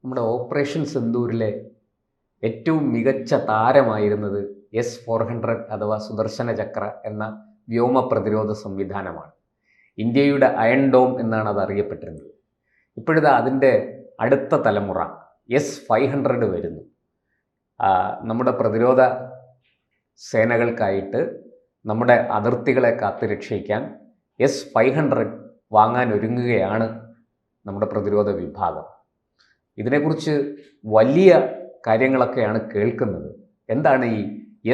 നമ്മുടെ ഓപ്പറേഷൻ സിന്ദൂരിലെ ഏറ്റവും മികച്ച താരമായിരുന്നത് S-400 അഥവാ സുദർശന ചക്ര എന്ന വ്യോമ പ്രതിരോധ സംവിധാനമാണ്. ഇന്ത്യയുടെ അയൺ ഡോം എന്നാണ് അത് അറിയപ്പെട്ടിരുന്നത്. ഇപ്പോഴിതാ അതിൻ്റെ അടുത്ത തലമുറ S-500 വരുന്നു. നമ്മുടെ പ്രതിരോധ സേനകൾക്കായിട്ട് നമ്മുടെ അതിർത്തികളെ കാത്തുരക്ഷിക്കാൻ S-500 വാങ്ങാൻ ഒരുങ്ങുകയാണ് നമ്മുടെ പ്രതിരോധ വിഭാഗം. ഇതിനെക്കുറിച്ച് വലിയ കാര്യങ്ങളൊക്കെയാണ് കേൾക്കുന്നത്. എന്താണ് ഈ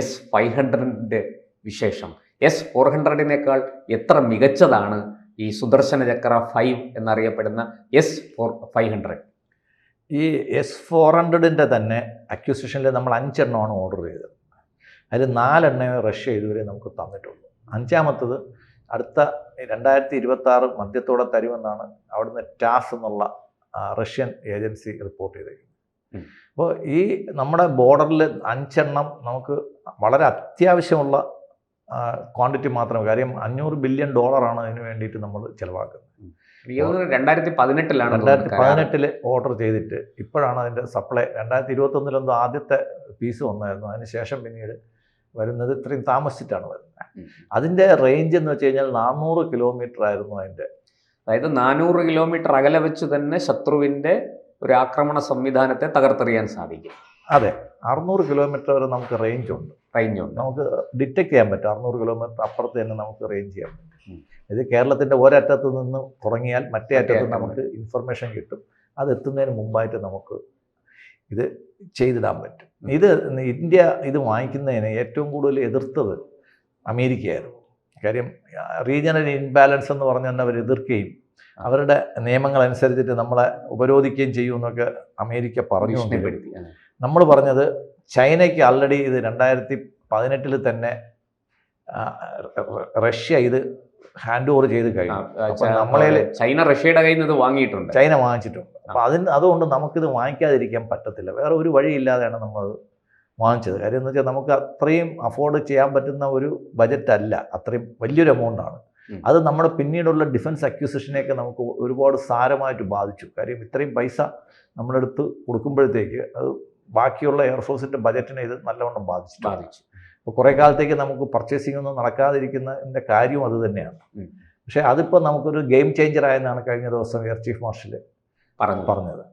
S-500ൻ്റെ വിശേഷം? S-400നേക്കാൾ എത്ര മികച്ചതാണ് ഈ സുദർശന ചക്ര 5 എന്നറിയപ്പെടുന്ന S-500? ഈ S-400ൻ്റെ തന്നെ അക്വിസിഷനിൽ നമ്മൾ 5 എണ്ണമാണ് ഓർഡർ ചെയ്തത്. അതിൽ 4 എണ്ണമേ റഷ്യ ഇതുവരെ നമുക്ക് തന്നിട്ടുള്ളൂ. 5ാമത്തത് അടുത്ത 2026 മധ്യത്തോടെ തരുമെന്നാണ് അവിടുന്ന് ടാസ് എന്നുള്ള റഷ്യൻ ഏജൻസി റിപ്പോർട്ട് ചെയ്തേക്കുന്നത്. അപ്പോൾ ഈ നമ്മുടെ ബോർഡറിൽ 5 എണ്ണം നമുക്ക് വളരെ അത്യാവശ്യമുള്ള ക്വാണ്ടിറ്റി മാത്രമേ. കാര്യം $500 ബില്യൺ അതിന് വേണ്ടിയിട്ട് നമ്മൾ ചിലവാക്കുന്നത്. 2018 ഓർഡർ ചെയ്തിട്ട് ഇപ്പോഴാണ് അതിൻ്റെ സപ്ലൈ. 2021 ആദ്യത്തെ പീസ് വന്നായിരുന്നു. അതിന് ശേഷം പിന്നീട് വരുന്നത് ഇത്രയും താമസിച്ചിട്ടാണ് വരുന്നത്. അതിൻ്റെ റേഞ്ച് എന്ന് വെച്ച് കഴിഞ്ഞാൽ 400 കിലോമീറ്റർ ആയിരുന്നു അതിൻ്റെ. അതായത് 400 കിലോമീറ്റർ അകലെ വെച്ച് തന്നെ ശത്രുവിൻ്റെ ഒരു ആക്രമണ സംവിധാനത്തെ തകർത്തെറിയാൻ സാധിക്കും. അതെ, 600 കിലോമീറ്റർ വരെ നമുക്ക് റേഞ്ച് ഉണ്ട്. നമുക്ക് ഡിറ്റക്ട് ചെയ്യാൻ പറ്റും. 600 കിലോമീറ്റർ അപ്പുറത്ത് തന്നെ നമുക്ക് റേഞ്ച് ചെയ്യാൻ പറ്റും. ഇത് കേരളത്തിൻ്റെ ഒരറ്റത്ത് നിന്ന് തുടങ്ങിയാൽ മറ്റേ അറ്റത്ത് നമുക്ക് ഇൻഫർമേഷൻ കിട്ടും. അത് എത്തുന്നതിന് മുമ്പായിട്ട് നമുക്ക് ഇത് ചെയ്തിടാൻ പറ്റും. ഇന്ത്യ ഇത് വാങ്ങിക്കുന്നതിന് ഏറ്റവും കൂടുതൽ എതിർത്തത് അമേരിക്കയായിരുന്നു. കാര്യം റീജിയണൽ ഇൻബാലൻസ് എന്ന് പറഞ്ഞാൽ അവർ എതിർക്കുകയും അവരുടെ നിയമങ്ങൾ അനുസരിച്ചിട്ട് നമ്മളെ ഉപരോധിക്കുകയും ചെയ്യുമെന്നൊക്കെ അമേരിക്ക പറഞ്ഞു. നമ്മൾ പറഞ്ഞത് ചൈനയ്ക്ക് ആൾറെഡി ഇത് 2018 തന്നെ റഷ്യ ഇത് ഹാൻഡ് ഓവർ ചെയ്ത് കഴിഞ്ഞു. ചൈന റഷ്യയുടെ കയ്യിൽ നിന്ന് ഇത് വാങ്ങിയിട്ടുണ്ട്. ചൈന വാങ്ങിച്ചിട്ടുണ്ട്. അപ്പോൾ അതുകൊണ്ട് നമുക്കിത് വാങ്ങിക്കാതിരിക്കാൻ പറ്റത്തില്ല. വേറെ ഒരു വഴിയില്ലാതെയാണ് നമ്മളത് വാങ്ങിച്ചത്. കാര്യം എന്ന് വെച്ചാൽ നമുക്ക് അത്രയും അഫോർഡ് ചെയ്യാൻ പറ്റുന്ന ഒരു ബജറ്റ് അല്ല, അത്രയും വലിയൊരു എമൗണ്ടാണ്. അത് നമ്മുടെ പിന്നീടുള്ള ഡിഫൻസ് അക്വിസിഷനെയൊക്കെ നമുക്ക് ഒരുപാട് സാരമായിട്ട് ബാധിച്ചു. കാര്യം ഇത്രയും പൈസ നമ്മുടെ അടുത്ത് കൊടുക്കുമ്പോഴത്തേക്ക് അത് ബാക്കിയുള്ള എയർഫോഴ്സിൻ്റെ ബജറ്റിനെ ഇത് നല്ലവണ്ണം ബാധിച്ചു. അപ്പോൾ കുറേ കാലത്തേക്ക് നമുക്ക് പർച്ചേസിംഗ് ഒന്നും നടക്കാതിരിക്കുന്നതിൻ്റെ കാര്യവും അത് തന്നെയാണ്. പക്ഷേ അതിപ്പോൾ നമുക്കൊരു ഗെയിം ചേഞ്ചർ ആയെന്നാണ് കഴിഞ്ഞ ദിവസം എയർ ചീഫ് മാർഷൽ പറഞ്ഞത്.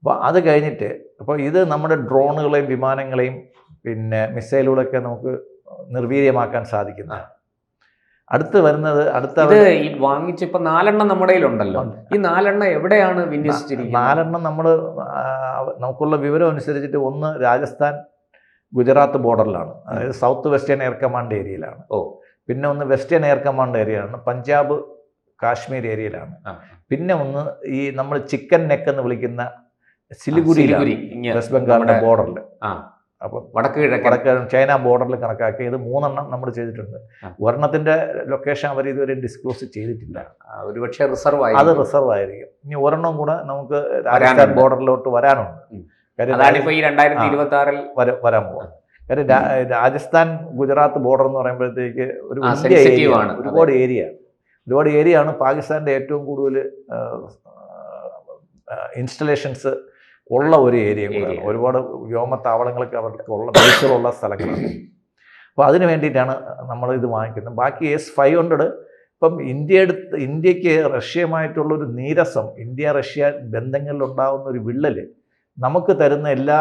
അപ്പോൾ അത് കഴിഞ്ഞിട്ട് ഇപ്പോൾ ഇത് നമ്മുടെ ഡ്രോണുകളെയും വിമാനങ്ങളെയും പിന്നെ മിസൈലുകളൊക്കെ നമുക്ക് നിർവീര്യമാക്കാൻ സാധിക്കുന്നതാണ്. അടുത്ത് വരുന്നത് ഈ വാങ്ങിച്ചിപ്പോൾ 4 എണ്ണം നമ്മുടെ കയ്യിലുണ്ടല്ലോ. ഈ 4 എണ്ണം എവിടെയാണ് വിന്യസിച്ചിരിക്കുന്നത്? 4 എണ്ണം നമുക്കുള്ള വിവരം അനുസരിച്ചിട്ട് ഒന്ന് രാജസ്ഥാൻ ഗുജറാത്ത് ബോർഡറിലാണ്, അതായത് സൗത്ത് വെസ്റ്റേൺ എയർ കമാൻഡ് ഏരിയയിലാണ്. പിന്നെ ഒന്ന് വെസ്റ്റേൺ എയർ കമാൻഡ് ഏരിയയാണ്, പഞ്ചാബ് കാശ്മീർ ഏരിയയിലാണ്. പിന്നെ ഒന്ന് ഈ നമ്മൾ ചിക്കൻ നെക്ക് എന്ന് വിളിക്കുന്ന സിലിഗുരി വെസ്റ്റ് ബംഗാളിന്റെ ബോർഡറിൽ. അപ്പം വടക്ക് ചൈന ബോർഡറിൽ കണക്കാക്കി ഇത് 3 എണ്ണം നമ്മൾ ചെയ്തിട്ടുണ്ട്. ഒരെണ്ണത്തിന്റെ ലൊക്കേഷൻ അവർ ഇതുവരെ ഡിസ്ക്ലോസ് ചെയ്തിട്ടില്ല. ഒരുപക്ഷെ റിസർവ് ആയിരിക്കും. ഇനി ഒരെണ്ണം കൂടെ നമുക്ക് രാജസ്ഥാൻ ബോർഡറിലോട്ട് വരാനുണ്ട്. വരാൻ പോകാം. കാര്യം രാജസ്ഥാൻ ഗുജറാത്ത് ബോർഡർ എന്ന് പറയുമ്പോഴത്തേക്ക് ഒരുപാട് ഏരിയ ആണ്. പാകിസ്ഥാന്റെ ഏറ്റവും കൂടുതൽ ഇൻസ്റ്റലേഷൻസ് ഉള്ള ഒരു ഏരിയ കൂടെയാണ്. ഒരുപാട് വ്യോമത്താവളങ്ങളൊക്കെ അവർക്ക് ബേസുകളുള്ള സ്ഥലങ്ങളാണ്. അപ്പോൾ അതിന് വേണ്ടിയിട്ടാണ് നമ്മൾ ഇത് വാങ്ങിക്കുന്നത്. ബാക്കി S-500 ഇപ്പം ഇന്ത്യക്ക് റഷ്യയുമായിട്ടുള്ളൊരു നീരസം, ഇന്ത്യ റഷ്യ ബന്ധങ്ങളിൽ ഉണ്ടാകുന്ന ഒരു വിള്ളൽ നമുക്ക് തരുന്ന എല്ലാ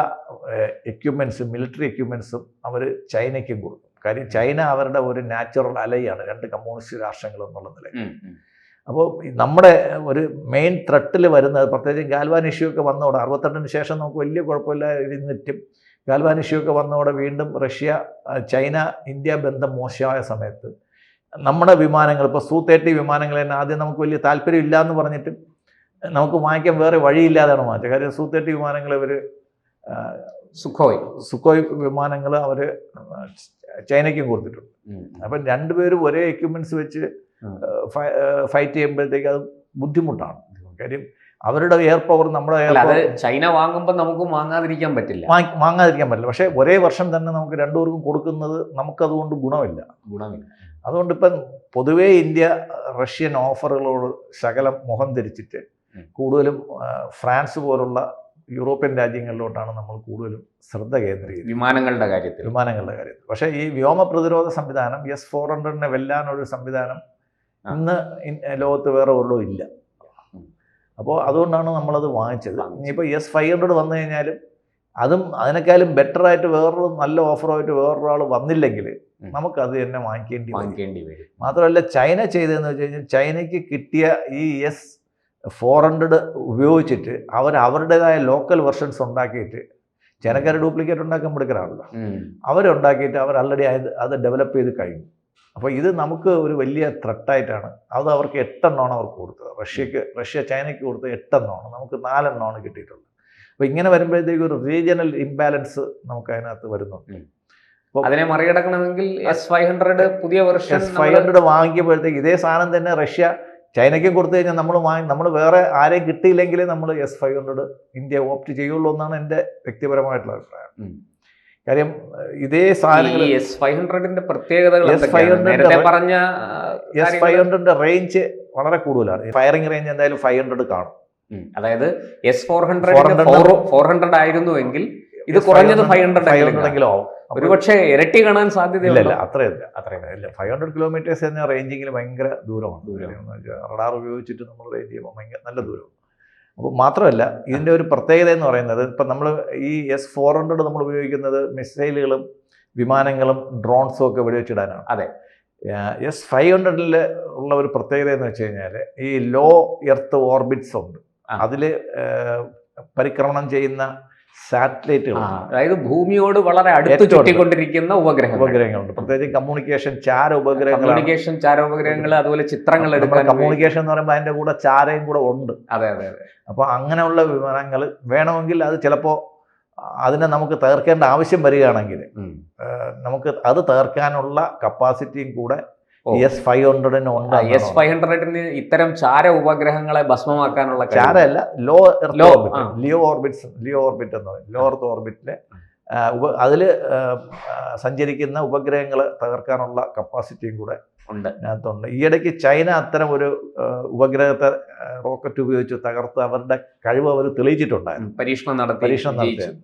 എക്യുപ്മെൻസും, മിലിറ്ററി എക്യുപ്മെൻസും അവർ ചൈനയ്ക്കും കൊടുക്കും. കാര്യം ചൈന അവരുടെ ഒരു നാച്ചുറൽ അലയാണ് 2 കമ്മ്യൂണിസ്റ്റ് രാഷ്ട്രങ്ങൾ എന്നുള്ള നിലയിൽ. അപ്പോൾ നമ്മുടെ ഒരു മെയിൻ ത്രെട്ടിൽ വരുന്നത്, പ്രത്യേകിച്ച് ഗാൽവാൻ ഇഷ്യൂ ഒക്കെ വന്നതോടെ 68-ന് ശേഷം നമുക്ക് വലിയ കുഴപ്പമില്ല ഇരുന്നിട്ടും ഗാൽവാൻ ഇഷ്യൂ ഒക്കെ വന്നതോടെ വീണ്ടും ചൈന ഇന്ത്യ ബന്ധം മോശമായ സമയത്ത് നമ്മുടെ വിമാനങ്ങൾ, ഇപ്പോൾ Su-30 വിമാനങ്ങൾ തന്നെ ആദ്യം നമുക്ക് വലിയ താല്പര്യമില്ല എന്ന് പറഞ്ഞിട്ട് നമുക്ക് വാങ്ങിക്കാൻ വേറെ വഴിയില്ലാതെയാണ് വാങ്ങിച്ചത്. കാര്യം Su-30 വിമാനങ്ങൾ ഇവർ സുഖോയ് വിമാനങ്ങൾ അവർ ചൈനയ്ക്കും കൊടുത്തിട്ടുണ്ട്. അപ്പം രണ്ടുപേരും ഒരേ എക്യുപ്മെൻറ്റ്സ് വെച്ച് ഫൈറ്റ് ചെയ്യുമ്പോഴത്തേക്ക് അത് ബുദ്ധിമുട്ടാണ്. കാര്യം അവരുടെ എയർ പവർ നമ്മുടെ ചൈന വാങ്ങുമ്പോൾ നമുക്ക് വാങ്ങാതിരിക്കാൻ പറ്റില്ല. പക്ഷേ ഒരേ വർഷം തന്നെ നമുക്ക് രണ്ടുപേർക്കും കൊടുക്കുന്നത് നമുക്കതുകൊണ്ട് ഗുണമില്ല. അതുകൊണ്ട് ഇപ്പം പൊതുവേ ഇന്ത്യ റഷ്യൻ ഓഫറുകളോട് ശകലം മുഖം ധരിച്ചിട്ട് കൂടുതലും ഫ്രാൻസ് പോലുള്ള യൂറോപ്യൻ രാജ്യങ്ങളിലോട്ടാണ് നമ്മൾ കൂടുതലും ശ്രദ്ധ കേന്ദ്രീകരിക്കുന്നത് വിമാനങ്ങളുടെ കാര്യത്തിൽ. പക്ഷേ ഈ വ്യോമ പ്രതിരോധ സംവിധാനം S-400 വെല്ലാനൊരു സംവിധാനം ഇന്ന് ലോകത്ത് വേറെ ഒന്നും ഇല്ല. അപ്പോൾ അതുകൊണ്ടാണ് നമ്മളത് വാങ്ങിച്ചത്. ഇനിയിപ്പോൾ S-500 വന്നു കഴിഞ്ഞാലും അതും അതിനേക്കാളും ബെറ്ററായിട്ട് വേറൊരു നല്ല ഓഫറുമായിട്ട് വേറൊരാൾ വന്നില്ലെങ്കിൽ നമുക്കത് തന്നെ വാങ്ങിക്കേണ്ടി വരും. മാത്രമല്ല ചൈന ചെയ്തതെന്ന് വെച്ച് കഴിഞ്ഞാൽ ചൈനയ്ക്ക് കിട്ടിയ ഈ S-400 ഉപയോഗിച്ചിട്ട് അവരുടേതായ ലോക്കൽ വെർഷൻസ് ഉണ്ടാക്കിയിട്ട്, ചൈനക്കാർ ഡ്യൂപ്ലിക്കേറ്റ് ഉണ്ടാക്കാൻ എടുക്കാനാണല്ലോ, അവരുണ്ടാക്കിയിട്ട് അവർ ആൾറെഡി അത് ഡെവലപ്പ് ചെയ്ത് കഴിഞ്ഞു. അപ്പോൾ ഇത് നമുക്ക് ഒരു വലിയ ത്രെട്ടായിട്ടാണ്. അത് അവർക്ക് 8 എണ്ണമാണ് അവർക്ക് കൊടുത്തത്. റഷ്യ ചൈനയ്ക്ക് കൊടുത്തത് 8 എണ്ണമാണ്, നമുക്ക് 4 എണ്ണമാണ് കിട്ടിയിട്ടുള്ളത്. അപ്പോൾ ഇങ്ങനെ വരുമ്പോഴത്തേക്ക് ഒരു റീജിയണൽ ഇംബാലൻസ് നമുക്ക് അതിനകത്ത് വരുന്നുണ്ട്. അതിനെ മറികടക്കണമെങ്കിൽ S-500 പുതിയ വെർഷൻ S-500 വാങ്ങിക്കുമ്പോഴത്തേക്ക് ഇതേ സാധനം തന്നെ റഷ്യ ചൈനയ്ക്ക് കൊടുത്തു കഴിഞ്ഞാൽ നമ്മൾ വേറെ ആരെയും കിട്ടിയില്ലെങ്കിൽ നമ്മൾ S-500 ഇന്ത്യ ഓപ്റ്റ് ചെയ്യുള്ളൂ എന്നാണ് എൻ്റെ വ്യക്തിപരമായിട്ടുള്ള അഭിപ്രായം. കാര്യം ഇതേ സാധനങ്ങൾ S-500 പ്രത്യേകതകൾ S-500 റേഞ്ച് വളരെ കൂടുതലാണ്. ഫയറിംഗ് റേഞ്ച് എന്തായാലും 500 കാണും. അതായത് S-400 ആയിരുന്നുവെങ്കിൽ ഇത് കുറഞ്ഞത് 500 ആവും. ഒരുപക്ഷെ ഇരട്ടി കാണാൻ സാധ്യതയില്ല. അത്രയില്ല. 500 കിലോമീറ്റേഴ്സ് എന്ന റേഞ്ചിങ്ങിൽ ഭയങ്കര ദൂരമാണ്. റഡാർ ഉപയോഗിച്ചിട്ട് നമ്മൾ റേഞ്ച് ചെയ്യുമ്പോൾ ഭയങ്കര നല്ല ദൂരമാണ്. അപ്പോൾ മാത്രമല്ല ഇതിൻ്റെ ഒരു പ്രത്യേകത എന്ന് പറയുന്നത്, ഇപ്പം നമ്മൾ ഈ S-400 നമ്മൾ ഉപയോഗിക്കുന്നത് മിസൈലുകളും വിമാനങ്ങളും ഡ്രോൺസും ഒക്കെ വെടിവെച്ചിടാനാണ്. അതെ. S-500 ഉള്ള ഒരു പ്രത്യേകത എന്ന് വെച്ച് കഴിഞ്ഞാൽ ഈ ലോ എർത്ത് ഓർബിറ്റ്സ് ഉണ്ട്. അതിൽ പരിക്രമണം ചെയ്യുന്ന സാറ്റലൈറ്റുകൾ, അതായത് ഭൂമിയോട് വളരെ അടുത്ത് ചുറ്റിക്കൊണ്ടിരിക്കുന്ന ഉപഗ്രഹങ്ങളുണ്ട്. പ്രത്യേകിച്ച് കമ്മ്യൂണിക്കേഷൻ ചാര ഉപഗ്രഹങ്ങൾ, അതുപോലെ ചിത്രങ്ങൾ എടുക്കാൻ. കമ്മ്യൂണിക്കേഷൻ എന്ന് പറയുമ്പോൾ അതിൻ്റെ കൂടെ ചാരയും കൂടെ ഉണ്ട്. അതെ. അപ്പോൾ അങ്ങനെയുള്ള വിമാനങ്ങൾ വേണമെങ്കിൽ അത് ചിലപ്പോൾ അതിനെ നമുക്ക് തകർക്കേണ്ട ആവശ്യം വരികയാണെങ്കിൽ നമുക്ക് അത് തകർക്കാനുള്ള കപ്പാസിറ്റിയും കൂടെ S-500 ഉണ്ട്. S-500 ഇത്തരം ചാര ഉപഗ്രഹങ്ങളെ ഭസ്മമാക്കാനുള്ള ചാരല്ല, ലിയോ ഓർബിറ്റ് എന്ന് പറയും. ലോ എർത്ത് ഓർബിറ്റിലെ അതിൽ സഞ്ചരിക്കുന്ന ഉപഗ്രഹങ്ങളെ തകർക്കാനുള്ള കപ്പാസിറ്റിയും കൂടെ അതിനകത്തുണ്ട്. ഈയിടയ്ക്ക് ചൈന അത്തരം ഒരു ഉപഗ്രഹത്തെ റോക്കറ്റ് ഉപയോഗിച്ച് തകർത്ത് അവരുടെ കഴിവ് അവർ തെളിയിച്ചിട്ടുണ്ടായിരുന്നു, പരീക്ഷണം നടത്തിയത്.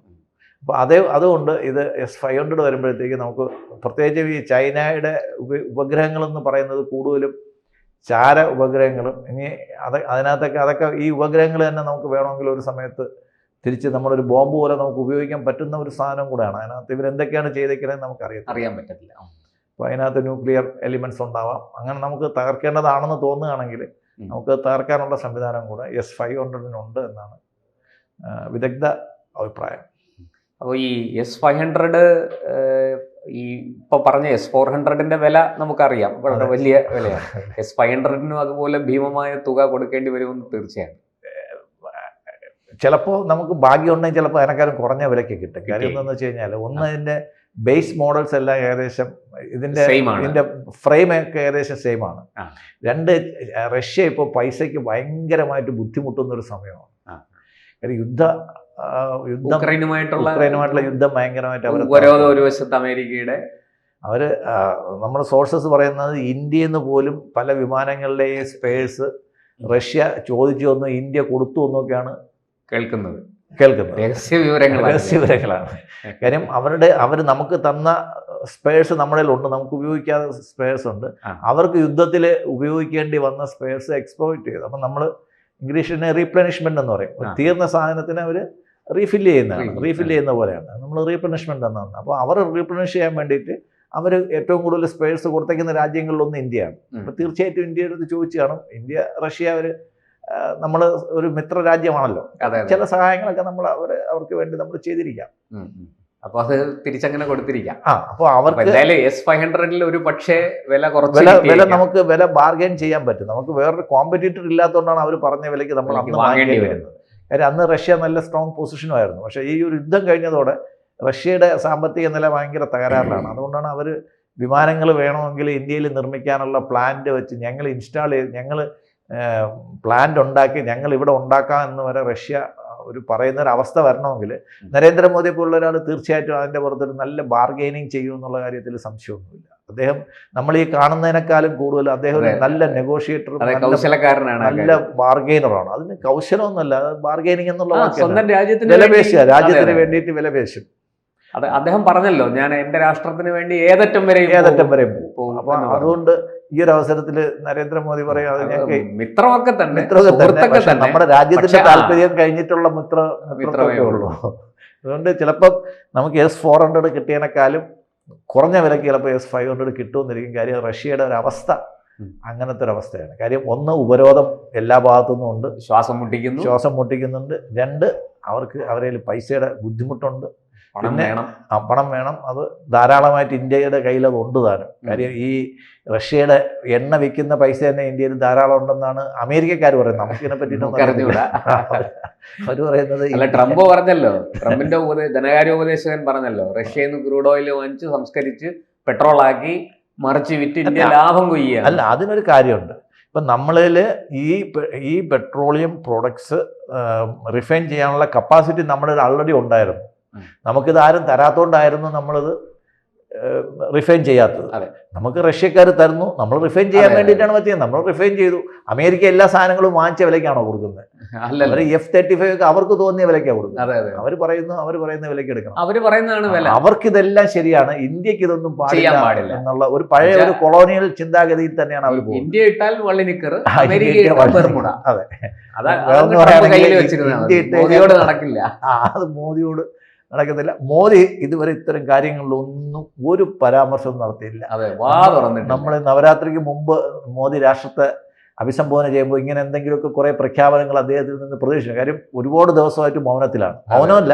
അപ്പോൾ അതുകൊണ്ട് ഇത് S-500 വരുമ്പോഴത്തേക്ക് നമുക്ക് പ്രത്യേകിച്ച് ഈ ചൈനയുടെ ഉപഗ്രഹങ്ങളെന്ന് പറയുന്നത് കൂടുതലും ചാര ഉപഗ്രഹങ്ങളും, ഇനി അതൊക്കെ ഈ ഉപഗ്രഹങ്ങൾ തന്നെ നമുക്ക് വേണമെങ്കിൽ ഒരു സമയത്ത് തിരിച്ച് നമ്മളൊരു ബോംബ് പോലെ നമുക്ക് ഉപയോഗിക്കാൻ പറ്റുന്ന ഒരു സാധനം കൂടെയാണ്. അതിനകത്ത് ഇവരെന്തൊക്കെയാണ് ചെയ്തേക്കുന്നത് നമുക്ക് അറിയാൻ പറ്റത്തില്ല. അപ്പോൾ അതിനകത്ത് ന്യൂക്ലിയർ എലിമെൻറ്റ്സ് ഉണ്ടാവാം. അങ്ങനെ നമുക്ക് തകർക്കേണ്ടതാണെന്ന് തോന്നുകയാണെങ്കിൽ നമുക്ക് തകർക്കാനുള്ള സംവിധാനം കൂടെ S-500 ഉണ്ട് എന്നാണ് വിദഗ്ധ അഭിപ്രായം. അപ്പോൾ ഈ S-500 ഈ ഇപ്പോൾ പറഞ്ഞ S-400 വില നമുക്കറിയാം, വളരെ വലിയ വിലയാണ്. S-500 അതുപോലെ ഭീമമായ തുക കൊടുക്കേണ്ടി വരുമെന്ന് തീർച്ചയാണ്. ചിലപ്പോൾ നമുക്ക് ഭാഗ്യമുണ്ടെങ്കിൽ ചിലപ്പോൾ അതിനേക്കാളും കുറഞ്ഞ വിലയ്ക്ക് കിട്ടും. കാര്യം എന്താണെന്ന് വെച്ച് കഴിഞ്ഞാൽ ഒന്ന് ഇതിൻ്റെ ബേസ് മോഡൽസ് എല്ലാം ഏകദേശം ഇതിൻ്റെ ഫ്രെയിം ഒക്കെ ഏകദേശം സെയിം ആണ്. രണ്ട്, റഷ്യ ഇപ്പോൾ പൈസയ്ക്ക് ഭയങ്കരമായിട്ട് ബുദ്ധിമുട്ടുന്നൊരു സമയമാണ്. യുക്രൈനുമായിട്ടുള്ള യുദ്ധം ഭയങ്കരമായിട്ട് ഒരു വശത്ത് അമേരിക്കയുടെ നമ്മുടെ സോഴ്സസ് പറയുന്നത് ഇന്ത്യയിൽ നിന്ന് പോലും പല വിമാനങ്ങളുടെയും സ്പെയർസ് റഷ്യ ചോദിച്ചു വന്നു, ഇന്ത്യ കൊടുത്തു എന്നൊക്കെയാണ് കേൾക്കുന്നത്. രഹസ്യ വിവരങ്ങളാണ്. കാര്യം അവർ നമുക്ക് തന്ന സ്പെയർസ് നമ്മുടെ ഉണ്ട്, നമുക്ക് ഉപയോഗിക്കാത്ത സ്പെയർസ് ഉണ്ട്. അവർക്ക് യുദ്ധത്തിൽ ഉപയോഗിക്കേണ്ടി വന്ന സ്പെയർസ് എക്സ്പ്ലോയിറ്റ് ചെയ്തു. അപ്പം നമ്മൾ ഇംഗ്ലീഷിന് റീപ്ലനിഷ്മെന്റ് എന്ന് പറയും. തീർന്ന സാധനത്തിന് അവർ റീഫില്ല് ചെയ്യുന്ന പോലെയാണ് നമ്മൾ റീപ്ലനിഷ്മെന്റ് എന്നാണ്. അപ്പോൾ അവർ റീപ്ലനിഷ് ചെയ്യാൻ വേണ്ടിയിട്ട് അവർ ഏറ്റവും കൂടുതൽ സ്പെയർസ് കൊടുത്തേക്കുന്ന രാജ്യങ്ങളിലൊന്ന് ഇന്ത്യയാണ്. അപ്പോൾ തീർച്ചയായിട്ടും ഇന്ത്യയുടെ അടുത്ത് ചോദിച്ചു കാണും. ഇന്ത്യ റഷ്യ നമ്മൾ ഒരു മിത്ര രാജ്യമാണല്ലോ, ചില സഹായങ്ങളൊക്കെ അവർക്ക് വേണ്ടി നമ്മൾ ചെയ്തിരിക്കാം. അപ്പോൾ അത് തിരിച്ചങ്ങനെ കൊടുത്തിരിക്കാം. അപ്പോൾ അവർക്ക് S-500 ഒരു പക്ഷേ വില നമുക്ക് വില ബാർഗൈൻ ചെയ്യാൻ പറ്റും. നമുക്ക് വേറൊരു കോമ്പറ്റീറ്റർ ഇല്ലാത്തതുകൊണ്ടാണ് അവർ പറഞ്ഞ വിലയ്ക്ക് നമ്മൾ അന്ന് വാങ്ങേണ്ടി വരുന്നത്. കാര്യം അന്ന് റഷ്യ നല്ല സ്ട്രോങ് പൊസിഷനുമായിരുന്നു. പക്ഷേ ഈ ഒരു യുദ്ധം കഴിഞ്ഞതോടെ റഷ്യയുടെ സാമ്പത്തിക നില ഭയങ്കര തകരാറിലാണ്. അതുകൊണ്ടാണ് അവർ വിമാനങ്ങൾ വേണമെങ്കിൽ ഇന്ത്യയിൽ നിർമ്മിക്കാനുള്ള പ്ലാന്റ് വെച്ച് ഞങ്ങൾ പ്ലാന്റ് ഉണ്ടാക്കി ഞങ്ങൾ ഇവിടെ ഉണ്ടാക്കാം എന്ന് വരെ റഷ്യ പറയുന്ന ഒരു അവസ്ഥ വരണമെങ്കിൽ നരേന്ദ്രമോദിയെ പോലുള്ള ഒരാൾ തീർച്ചയായിട്ടും അതിൻ്റെ പുറത്തൊരു നല്ല ബാർഗെയിനിങ് ചെയ്യുമെന്നുള്ള കാര്യത്തിൽ സംശയമൊന്നുമില്ല. അദ്ദേഹം നമ്മൾ ഈ കാണുന്നതിനേക്കാളും കൂടുതൽ അദ്ദേഹം ഒരു നല്ല നെഗോഷിയേറ്ററും കൗശലക്കാരനാണ്, നല്ല ബാർഗെയിനറാണ്. അതിന് കൗശലമൊന്നുമല്ല, ബാർഗെയിനിങ് എന്നുള്ള സ്വന്തം രാജ്യത്തിന് വിലപേശുക, രാജ്യത്തിന് വേണ്ടിയിട്ട് വിലപേശും. അദ്ദേഹം പറഞ്ഞല്ലോ, ഞാൻ എന്റെ രാഷ്ട്രത്തിന് വേണ്ടി ഏതറ്റം വരെ പോകും. അപ്പൊ അതുകൊണ്ട് ഈ ഒരു അവസരത്തിൽ നരേന്ദ്രമോദി പറയും, അത് ഞങ്ങൾക്ക് മിത്രമൊക്കെ തന്നെ, നമ്മുടെ രാജ്യത്തിന്റെ താല്പര്യം കഴിഞ്ഞിട്ടുള്ള മിത്രമൊക്കെ ഉള്ളൂ. അതുകൊണ്ട് ചിലപ്പം നമുക്ക് S-400 കിട്ടിയതിനേക്കാളും കുറഞ്ഞ വിലയ്ക്ക് ചിലപ്പോൾ S-500 കിട്ടുമെന്നിരിക്കും. കാര്യം റഷ്യയുടെ ഒരു അവസ്ഥ അങ്ങനത്തെ ഒരു അവസ്ഥയാണ്. കാര്യം ഒന്ന്, ഉപരോധം എല്ലാ ഭാഗത്തുനിന്നും ഉണ്ട്, ശ്വാസം മുട്ടിക്കുന്നുണ്ട്. രണ്ട്, അവരുടെ പൈസയുടെ ബുദ്ധിമുട്ടുണ്ട്, പണം വേണം. അത് ധാരാളമായിട്ട് ഇന്ത്യയുടെ കയ്യിൽ അത് ഉണ്ട് താനും. കാര്യം ഈ റഷ്യയുടെ എണ്ണ വിൽക്കുന്ന പൈസ തന്നെ ഇന്ത്യയിൽ ധാരാളം ഉണ്ടെന്നാണ് അമേരിക്കക്കാർ പറയുന്നത്. നമുക്കിതിനെ പറ്റിയിട്ടൊന്നും അറിഞ്ഞൂടാ. അവർ പറയുന്നത് ട്രംപ് പറഞ്ഞല്ലോ, ട്രംപിന്റെ ധനകാര്യ ഉപദേശകൻ പറഞ്ഞല്ലോ, റഷ്യയിൽ നിന്ന് ക്രൂഡ് ഓയിൽ വാങ്ങിച്ച് സംസ്കരിച്ച് പെട്രോൾ ആക്കി മറിച്ച് വിറ്റ് ഇന്ത്യ ലാഭം കൊയ്യുക. അല്ല, അതിനൊരു കാര്യമുണ്ട്. ഇപ്പം നമ്മളിൽ ഈ പെട്രോളിയം പ്രോഡക്ട്സ് റിഫൈൻ ചെയ്യാനുള്ള കപ്പാസിറ്റി നമ്മളിൽ ആൾറെഡി ഉണ്ടായിരുന്നു. നമുക്കിത് ആരും തരാത്തോണ്ടായിരുന്നു നമ്മളിത് റിഫൈൻ ചെയ്യാത്തത്. നമുക്ക് റഷ്യക്കാർ തരുന്നു, നമ്മൾ റിഫൈൻ ചെയ്യാൻ വേണ്ടിയിട്ടാണ് പറ്റിയത്. നമ്മൾ റിഫൈൻ ചെയ്തു. അമേരിക്ക എല്ലാ സാധനങ്ങളും വാങ്ങിച്ച വിലയ്ക്കാണോ കൊടുക്കുന്നത്? അവർ F-35 ഒക്കെ അവർക്ക് തോന്നിയ വിലയ്ക്കാണ് കൊടുക്കുന്നത്. അവർ പറയുന്ന വിലയ്ക്ക് എടുക്കണം. അവർക്കിതെല്ലാം ശരിയാണ്, ഇന്ത്യക്ക് ഇതൊന്നും പാടില്ല എന്നുള്ള ഒരു പഴയ ഒരു കൊളോണിയൽ ചിന്താഗതിയിൽ തന്നെയാണ് അവർ പോകുന്നത്. ഇന്ത്യ ഇട്ടാൽ വള്ളി നിക്കറ്, അമേരിക്ക അതെ, അത് മോദിയോട് നടക്കത്തില്ല. മോദി ഇതുവരെ ഇത്തരം കാര്യങ്ങളിലൊന്നും ഒരു പരാമർശവും നടത്തിയില്ല. നമ്മൾ നവരാത്രിക്ക് മുമ്പ് മോദി രാഷ്ട്രത്തെ അഭിസംബോധന ചെയ്യുമ്പോൾ ഇങ്ങനെ എന്തെങ്കിലുമൊക്കെ കുറേ പ്രഖ്യാപനങ്ങൾ അദ്ദേഹത്തിൽ നിന്ന് പ്രതീക്ഷിച്ചു. കാര്യം ഒരുപാട് ദിവസമായിട്ട് മൗനത്തിലാണ്. മൗനമല്ല,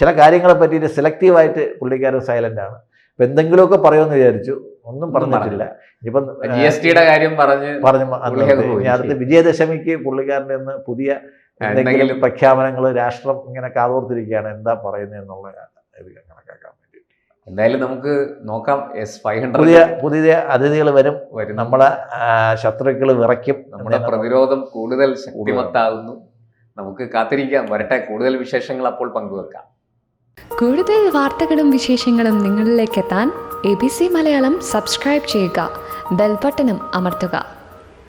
ചില കാര്യങ്ങളെ പറ്റിയിട്ട് സെലക്റ്റീവായിട്ട് പുള്ളിക്കാരൻ സൈലൻ്റാണ്. ഇപ്പം എന്തെങ്കിലുമൊക്കെ പറയുമെന്ന് വിചാരിച്ചു, ഒന്നും പറഞ്ഞിട്ടില്ല. ഇപ്പം GST കാര്യം പറഞ്ഞു. അടുത്ത വിജയദശമിക്ക് പുള്ളിക്കാരൻ്റെ ഒന്ന് പുതിയ എന്തെങ്കിലും പ്രഖ്യാപനങ്ങൾ രാഷ്ട്രം ഇങ്ങനെ കാതോർത്തിരിക്കുകയാണ്, എന്താ പറയുന്നത് എന്നുള്ള ഇത് കണക്കാക്കാൻ വേണ്ടി. എന്തായാലും നമുക്ക് നോക്കാം. S-500 പുതിയ അതിഥികൾ വരും, നമ്മളെ ശത്രുക്കൾ വിറയ്ക്കും, നമ്മുടെ പ്രതിരോധം കൂടുതൽ ശക്തിമത്താകുന്നു. നമുക്ക് കാത്തിരിക്കാം, വരട്ടെ. കൂടുതൽ വിശേഷങ്ങൾ അപ്പോൾ പങ്കുവെക്കാം. കൂടുതൽ വാർത്തകളും വിശേഷങ്ങളും നിങ്ങളിലേക്ക് എത്താൻ ABC മലയാളം സബ്സ്ക്രൈബ് ചെയ്യുക, ബെൽ ബട്ടണും അമർത്തുക.